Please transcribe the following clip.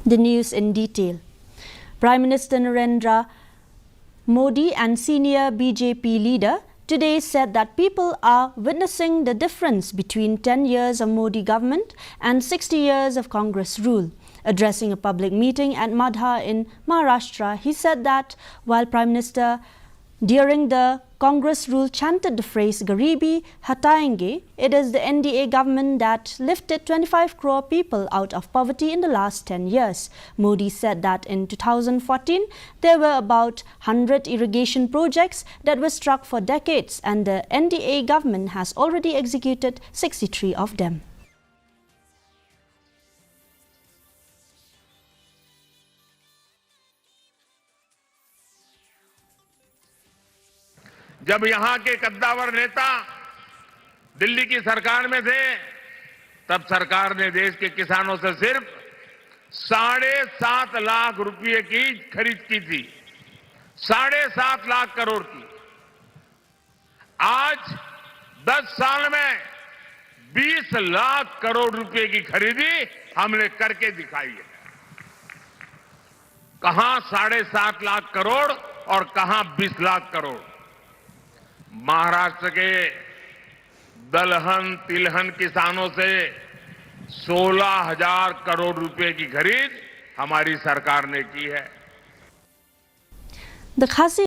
The news in detail. Prime Minister Narendra Modi and senior BJP leader today said that people are witnessing the difference between 10 years of Modi government and 60 years of Congress rule. Addressing a public meeting at Madha in Maharashtra, he said that while Prime Minister during the Congress rule chanted the phrase Garibi Hatayenge, it is the NDA government that lifted 25 crore people out of poverty in the last 10 years. Modi said that in 2014, there were about 100 irrigation projects that were struck for decades, and the NDA government has already executed 63 of them. जब यहां के कद्दावर नेता दिल्ली की सरकार में थे, तब सरकार ने देश के किसानों से सिर्फ 7.5 लाख रुपए की खरीद की थी। 7.5 लाख करोड़ की। आज 10 साल में 20 लाख करोड़ रुपए की खरीदी हमने करके दिखाई है। कहां 7.5 लाख करोड़ और कहां 20 लाख करोड़। महाराष्ट्र के दलहन तिलहन किसानों से 16,000 करोड़ रुपए की खरीद हमारी सरकार ने की है। The Khasi